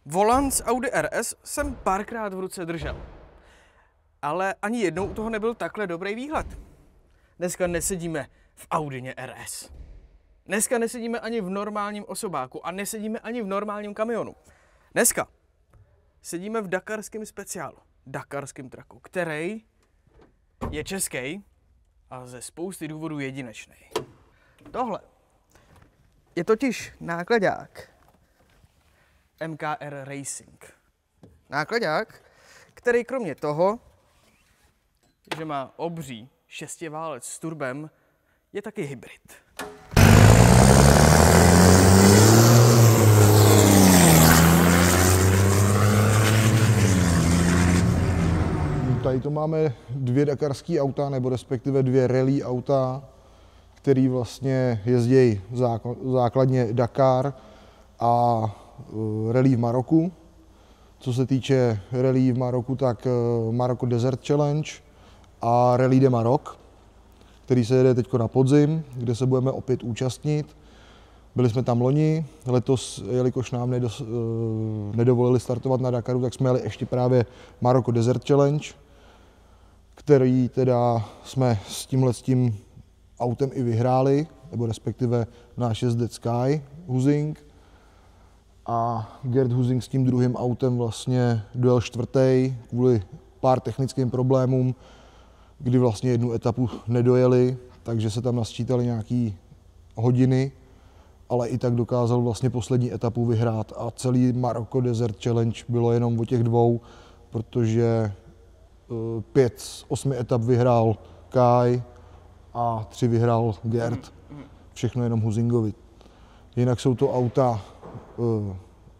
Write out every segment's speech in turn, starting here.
Volant z Audi RS jsem párkrát v ruce držel. Ale ani jednou u toho nebyl takhle dobrý výhled. Dneska nesedíme v Audině RS. Dneska nesedíme ani v normálním osobáku a nesedíme ani v normálním kamionu. Dneska sedíme v dakarském speciálu, dakarském traku, který je český a ze spousty důvodů jedinečný. Tohle je totiž nákladák MKR Racing. Nákladák, který kromě toho, že má obří šestiválec s turbem, je taky hybrid. Tady to máme dvě dakarské auta, nebo respektive dvě rally auta, které vlastně jezdí základně Dakar a rally v Maroku. Co se týče rally v Maroku, tak Maroko Desert Challenge a Rally de Maroc, který se jede teď na podzim, kde se budeme opět účastnit. Byli jsme tam loni, letos, jelikož nám nedovolili startovat na Dakaru, tak jsme jeli ještě právě Maroko Desert Challenge, který teda jsme s tímhletím autem i vyhráli, nebo respektive náš jezdec Sky Husing. A Gerd Husing s tím druhým autem vlastně dojel čtvrtý kvůli pár technickým problémům, kdy vlastně jednu etapu nedojeli, takže se tam nasčítali nějaký hodiny, ale i tak dokázal vlastně poslední etapu vyhrát a celý Maroko Desert Challenge bylo jenom o těch dvou, protože 5 z 8 etap vyhrál Kai a 3 vyhrál Gerd. Všechno jenom Husingovi. Jinak jsou to auta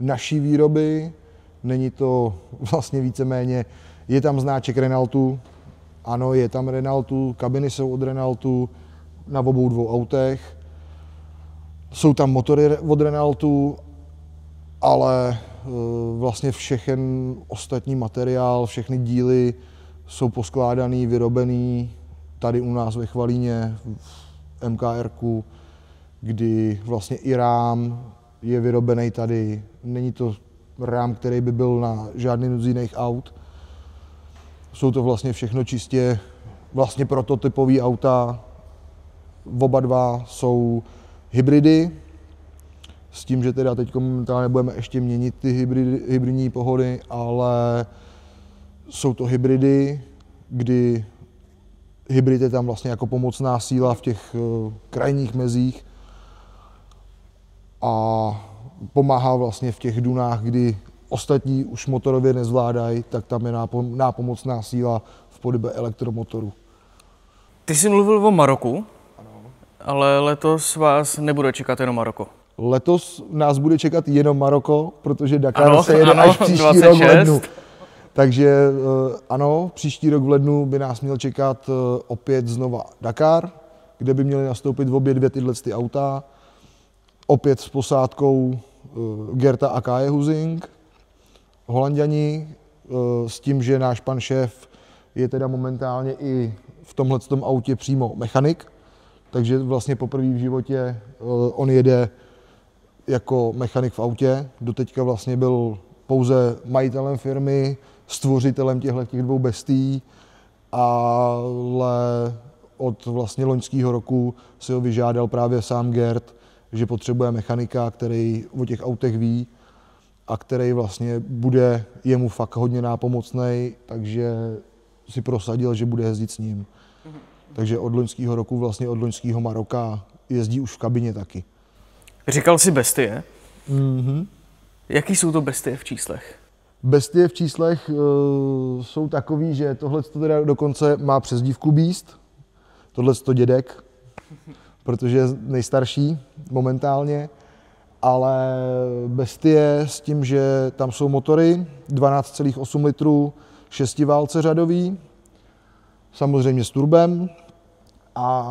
naší výroby, není to vlastně víceméně, je tam znáček Renaultu, ano, je tam Renaultu, kabiny jsou od Renaultu na obou dvou autech, jsou tam motory od Renaultu, ale vlastně všechen ostatní materiál, všechny díly jsou poskládaný, vyrobený tady u nás ve Chvalíně, v MKR-ku, kdy vlastně i rám je vyrobený tady. Není to rám, který by byl na žádný z jiných aut. Jsou to vlastně všechno čistě vlastně prototypové auta. Oba dva jsou hybridy, s tím, že teda teď momentálně budeme ještě měnit ty hybridní pohony, ale jsou to hybridy, kdy hybrid je tam vlastně jako pomocná síla v těch krajních mezích a pomáhá vlastně v těch dunách, kdy ostatní už motorově nezvládají, tak tam je nápomocná síla v podobě elektromotoru. Ty jsi mluvil o Maroku, ano. Ale letos vás nebude čekat jenom Maroko. Letos nás bude čekat jenom Maroko, protože Dakar se jede až příští rok v lednu. Takže ano, příští rok v lednu by nás měl čekat opět znova Dakar, kde by měly nastoupit v obě dvě tyhle auta. Opět s posádkou Gerta a Kaje Husing, Holanďani, s tím, že náš pan šéf je teda momentálně i v tomhletom autě přímo mechanik, takže vlastně poprvé v životě on jede jako mechanik v autě. Doteďka vlastně byl pouze majitelem firmy, stvořitelem těch dvou bestií, ale od vlastně loňského roku si ho vyžádal právě sám Gerd, že potřebuje mechanika, který o těch autech ví a který vlastně bude jemu fakt hodně nápomocný, takže si prosadil, že bude jezdit s ním. Takže od loňského roku, vlastně od loňského Maroka jezdí už v kabině taky. Říkal jsi bestie? Jaký jsou to bestie v číslech? Bestie v číslech jsou takový, že tohle teda dokonce má přezdívku Beast, tohle to dědek, protože je nejstarší momentálně, ale bestie s tím, že tam jsou motory 12,8 litrů, šestiválce řadový, samozřejmě s turbem a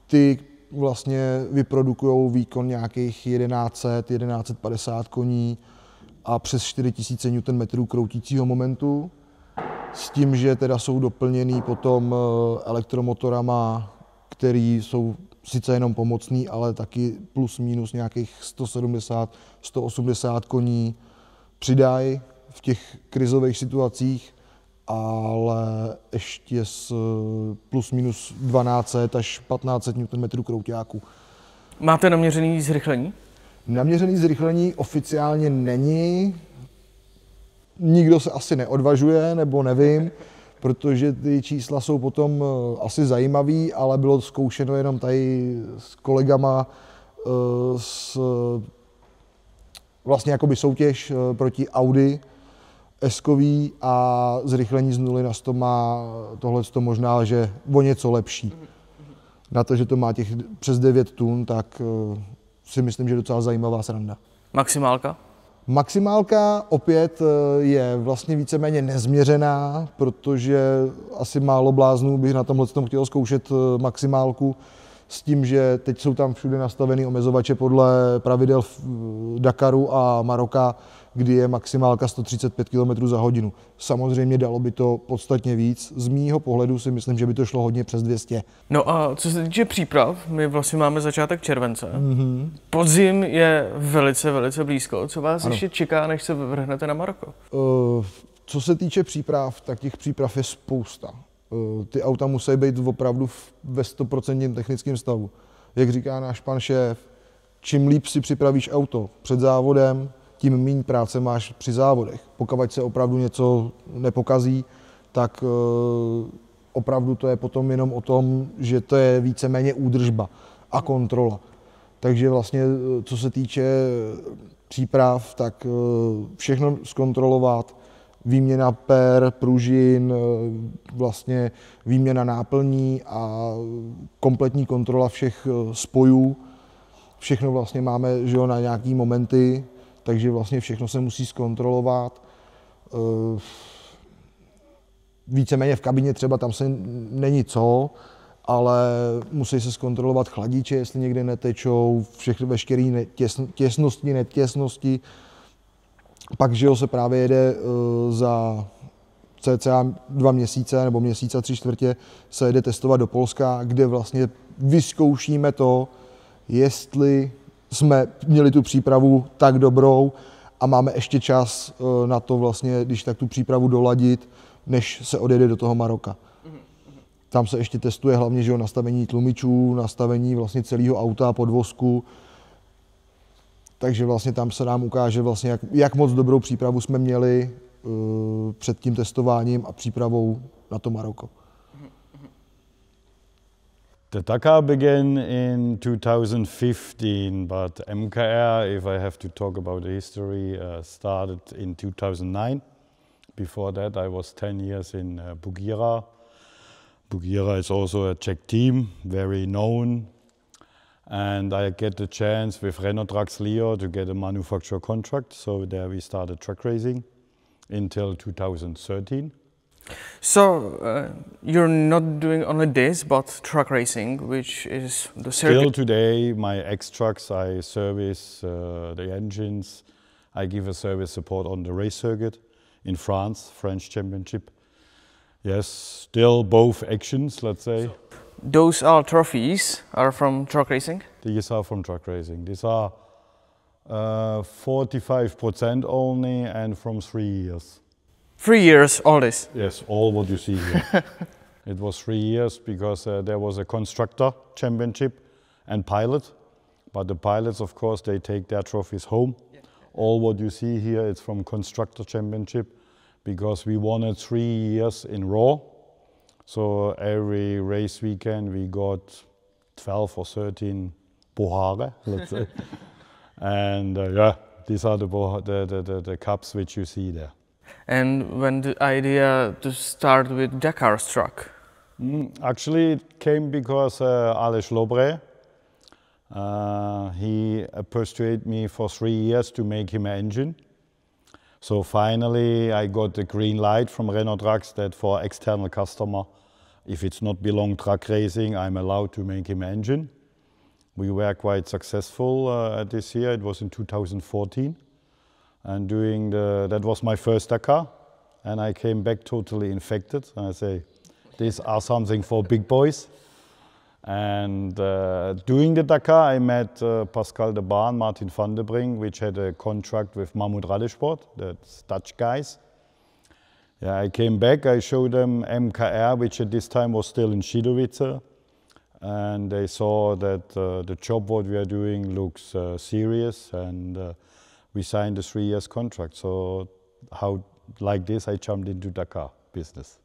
ty vlastně vyprodukují výkon nějakých 1150 koní a přes 4000 Nm kroutícího momentu, s tím, že teda jsou doplněný potom elektromotorama, který jsou sice jenom pomocný, ale taky plus minus nějakých 170, 180 koní přidají v těch krizových situacích, ale ještě s plus minus 1200 až 1500 Nm krouťáků. Máte naměřený zrychlení? Naměřený zrychlení oficiálně není. Nikdo se asi neodvažuje, nebo nevím, protože ty čísla jsou potom asi zajímavý, ale bylo zkoušeno jenom tady s kolegama vlastně jakoby soutěž proti Audi S-kový a zrychlení z 0 na 100 má tohleto možná, že o něco lepší. Na to, že to má těch přes 9 tun, tak si myslím, že je docela zajímavá sranda. Maximálka? Maximálka opět je vlastně víceméně nezměřená, protože asi málo bláznů bych na tomhle chtěl zkoušet maximálku s tím, že teď jsou tam všude nastavený omezovače podle pravidel Dakaru a Maroka, kdy je maximálka 135 km za hodinu. Samozřejmě dalo by to podstatně víc. Z mýho pohledu si myslím, že by to šlo hodně přes 200. No a co se týče příprav, my vlastně máme začátek července. Podzim je velice, velice blízko. Co vás ještě čeká, než se vrhnete na Maroko? Co se týče příprav, tak těch příprav je spousta. Ty auta musí být opravdu ve 100% technickém stavu. Jak říká náš pan šéf, čím líp si připravíš auto před závodem, tím méně práce máš při závodech. Pokud se opravdu něco nepokazí, tak opravdu to je potom jenom o tom, že to je víceméně údržba a kontrola. Takže vlastně, co se týče příprav, tak všechno zkontrolovat, výměna per, pružin, vlastně výměna náplní a kompletní kontrola všech spojů. Všechno vlastně máme, že jo, na nějaký momenty, takže vlastně všechno se musí zkontrolovat. Víceméně v kabině třeba tam se není co, ale musí se zkontrolovat chladiče, jestli někde netečou, veškeré těsnosti, netěsnosti. Pak, že jo, se právě jede za cca 2 měsíce nebo měsíc a 3/4 se jede testovat do Polska, kde vlastně vyzkoušíme to, jestli jsme měli tu přípravu tak dobrou a máme ještě čas na to vlastně, když tak tu přípravu doladit, než se odjede do toho Maroka. Tam se ještě testuje hlavně, že jo, nastavení tlumičů, nastavení vlastně celého auta, podvozku. Takže vlastně tam se nám ukáže vlastně, jak moc dobrou přípravu jsme měli před tím testováním a přípravou na to Maroko. The Dakar began in 2015, but MKR, if I have to talk about the history, started in 2009. Before that, I was 10 years in Bugira. Bugira is also a Czech team, very known. And I get the chance with Renault Trucks Leo to get a manufacturer contract. So there we started truck racing until 2013. So you're not doing only this, but truck racing, which is the circuit. Still today, my X-Trucks, I service the engines. I give a service support on the race circuit in France, French Championship. Yes, still both actions, let's say. So those all trophies are from truck racing? These are from truck racing. These are 45% only and from 3 years. 3 years, all this? Yes, all what you see here. It was 3 years because there was a constructor championship and pilot. But the pilots, of course, they take their trophies home. Yeah. All what you see here, it's from constructor championship because we won it 3 years in raw. So every race weekend we got 12 or 13 pohare, let's say. And yeah, these are the cups which you see there. And when the idea to start with Dakar struck? Actually, it came because Aleš Lobre, he persuaded me for 3 years to make him an engine. So finally, I got the green light from Renault Trucks that for external customer, if it's not belong truck racing, I'm allowed to make him an engine. We were quite successful this year. It was in 2014. And that was my first Dakar. And I came back totally infected. And I say, these are something for big boys. And doing the Dakar, I met Pascal de Baan, Martin van der Brink, which had a contract with Mahmoud Radesport, that's Dutch guys. Yeah, I came back, I showed them MKR, which at this time was still in Schidowice. And they saw that the job what we are doing looks serious, and we signed a 3 years contract. So like this, I jumped into Dakar business.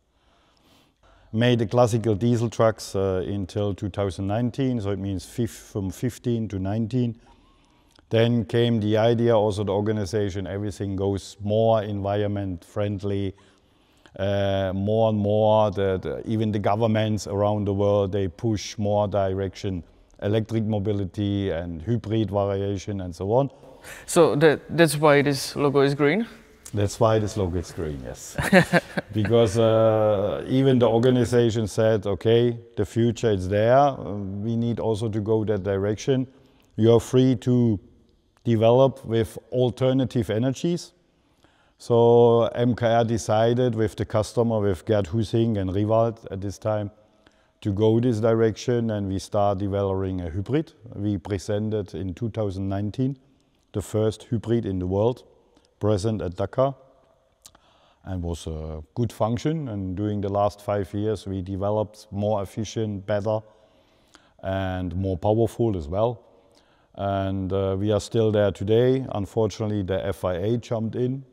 Made the classical diesel trucks until 2019, so it means from 15 to 19. Then came the idea, also the organization, everything goes more environment friendly, more and more, even the governments around the world, they push more direction, electric mobility and hybrid variation and so on. So that's why this logo is green? That's why this logo is green, yes. Because even the organization said, okay, the future is there. We need also to go that direction. You're free to develop with alternative energies. So MKR decided with the customer, with Gerd Husing and Riwald at this time, to go this direction, and we start developing a hybrid. We presented in 2019 the first hybrid in the world, present at Dakar, and was a good function. And during the last 5 years, we developed more efficient, better, and more powerful as well. And we are still there today. Unfortunately, the FIA jumped in,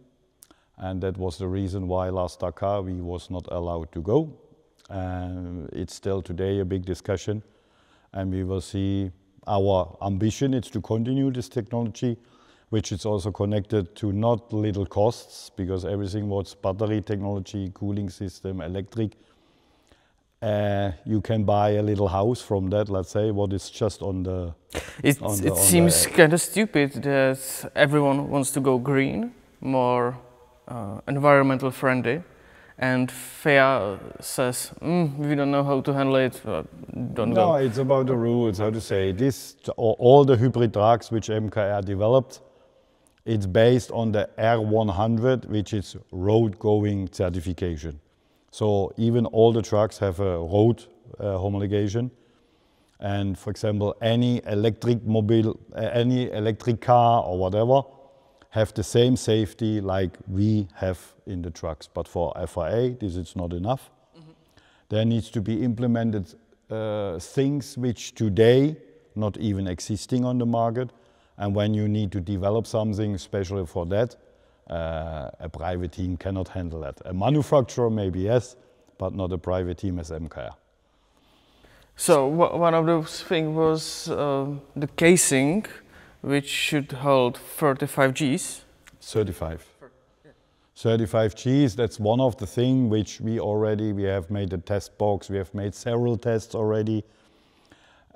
and that was the reason why last Dakar we was not allowed to go. And it's still today a big discussion, and we will see. Our ambition is to continue this technology, which is also connected to not little costs, because everything what's battery technology, cooling system, electric, you can buy a little house from that, let's say, what is just on the... It seems kind of stupid that everyone wants to go green, more environmental friendly, and FIA says, we don't know how to handle it, don't go. No, it's about the rules, how to say. All the hybrid trucks which MKR developed, it's based on the R100, which is road-going certification. So even all the trucks have a road homologation. And for example, any electric car or whatever have the same safety like we have in the trucks. But for FIA, this is not enough. There needs to be implemented things which today not even existing on the market. And when you need to develop something especially for that, a private team cannot handle that. A manufacturer maybe yes, but not a private team as MKR. So one of those things was the casing, which should hold 35 Gs. 35. 35 Gs, that's one of the things which we have made a test box, we have made several tests already.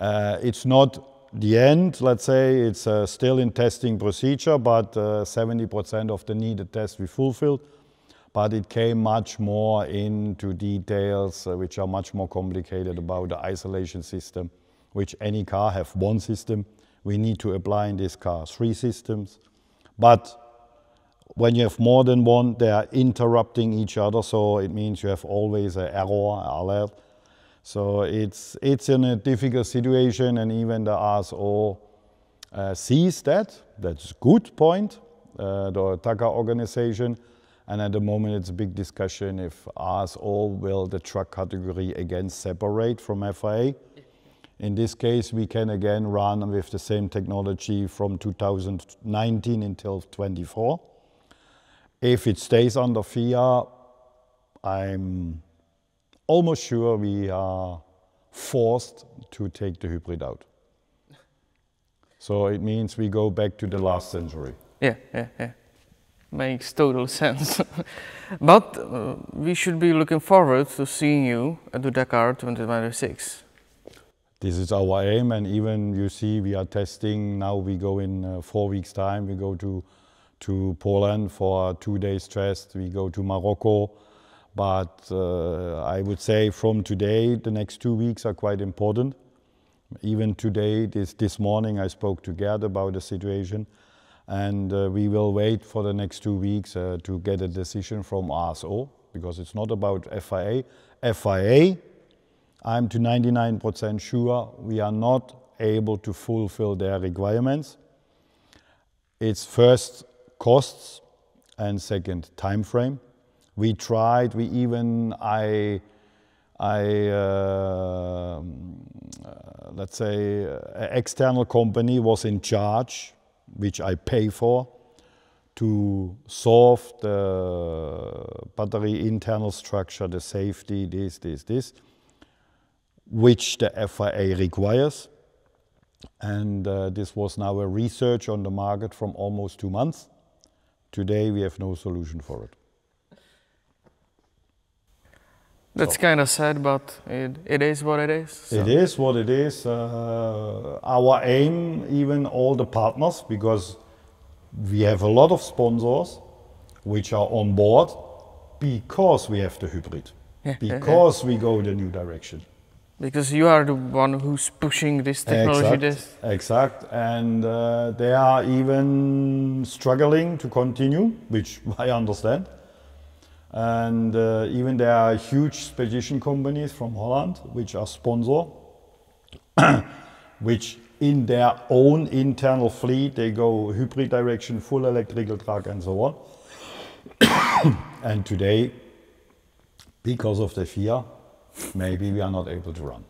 It's not the end, let's say, it's still in testing procedure, but 70% of the needed tests we fulfilled. But it came much more into details which are much more complicated about the isolation system, which any car have one system. We need to apply in this car 3 systems. But when you have more than one, they are interrupting each other, so it means you have always an error, alert. So it's in a difficult situation, and even the ASO sees that. That's a good point, the Dakar organization. And at the moment it's a big discussion if ASO will the truck category again separate from FIA. In this case we can again run with the same technology from 2019 until 24. If it stays under FIA, I'm almost sure we are forced to take the hybrid out. So it means we go back to the last century. Yeah. Makes total sense. But we should be looking forward to seeing you at the Dakar 2026. This is our aim, and even you see we are testing, now we go in 4 weeks time, we go to Poland for 2 days test, we go to Morocco. But I would say from today, the next 2 weeks are quite important. Even today, this morning, I spoke to Gerd about the situation. And we will wait for the next 2 weeks to get a decision from ASO, because it's not about FIA. FIA I'm to 99% sure we are not able to fulfill their requirements. It's first costs and second time frame. We tried, let's say, an external company was in charge, which I pay for, to solve the battery internal structure, the safety, this, which the FIA requires. And this was now a research on the market from almost 2 months. Today we have no solution for it. That's kind of sad, but it is what it is. So. It is what it is. Our aim, even all the partners, because we have a lot of sponsors which are on board because we have the hybrid, because we go the new direction. Because you are the one who's pushing this technology. Exact. And they are even struggling to continue, which I understand. And even there are huge spedition companies from Holland which are sponsor, which in their own internal fleet, they go hybrid direction, full electrical truck and so on. And today, because of the fear, maybe we are not able to run.